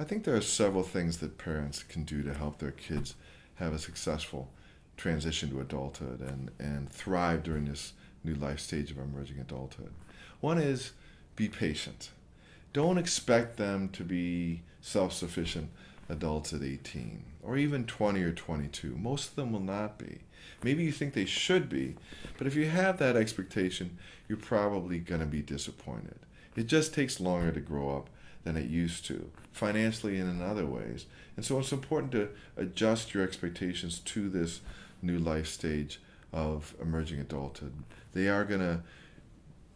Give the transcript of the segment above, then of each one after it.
I think there are several things that parents can do to help their kids have a successful transition to adulthood and thrive during this new life stage of emerging adulthood. One is be patient. Don't expect them to be self-sufficient adults at 18 or even 20 or 22. Most of them will not be. Maybe you think they should be, but if you have that expectation, you're probably going to be disappointed. It just takes longer to grow up than it used to, financially and in other ways. And so it's important to adjust your expectations to this new life stage of emerging adulthood. They are going to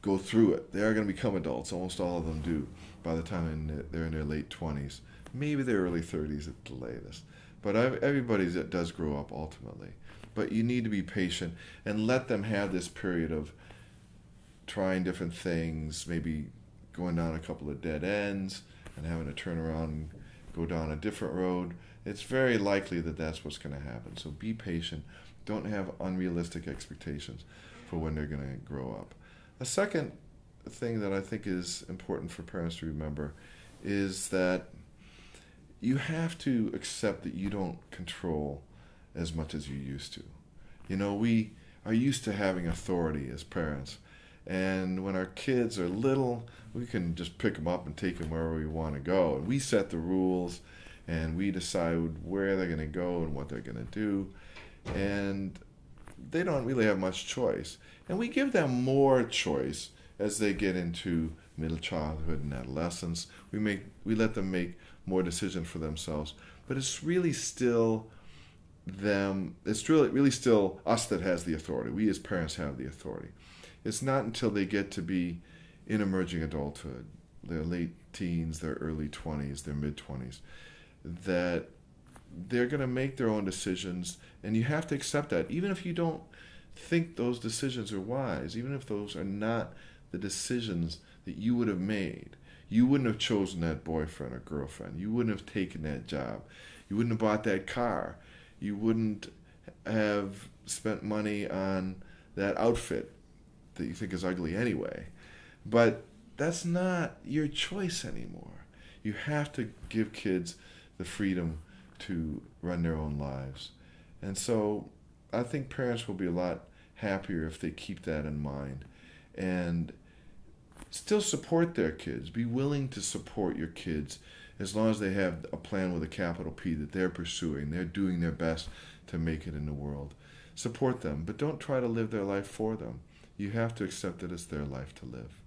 go through it. They are going to become adults. Almost all of them do by the time they're in their late 20s, maybe their early 30s at the latest. But everybody does grow up ultimately. But you need to be patient and let them have this period of trying different things, maybe going down a couple of dead ends and having to turn around and go down a different road. It's very likely that that's what's going to happen. So be patient. Don't have unrealistic expectations for when they're going to grow up. A second thing that I think is important for parents to remember is that you have to accept that you don't control as much as you used to. You know, we are used to having authority as parents. And when our kids are little, we can just pick them up and take them wherever we want to go. And we set the rules, and we decide where they're going to go and what they're going to do. And they don't really have much choice. And we give them more choice as they get into middle childhood and adolescence. We let them make more decisions for themselves. But it's really still them. It's really still us that has the authority. We as parents have the authority. It's not until they get to be in emerging adulthood, their late teens, their early 20s, their mid-20s, that they're going to make their own decisions, and you have to accept that. Even if you don't think those decisions are wise, even if those are not the decisions that you would have made, you wouldn't have chosen that boyfriend or girlfriend. You wouldn't have taken that job. You wouldn't have bought that car. You wouldn't have spent money on that outfit that you think is ugly anyway. But that's not your choice anymore. You have to give kids the freedom to run their own lives. And so I think parents will be a lot happier if they keep that in mind and still support their kids. Be willing to support your kids as long as they have a plan with a capital P that they're pursuing. They're doing their best to make it in the world. Support them, but don't try to live their life for them. You have to accept that it's their life to live.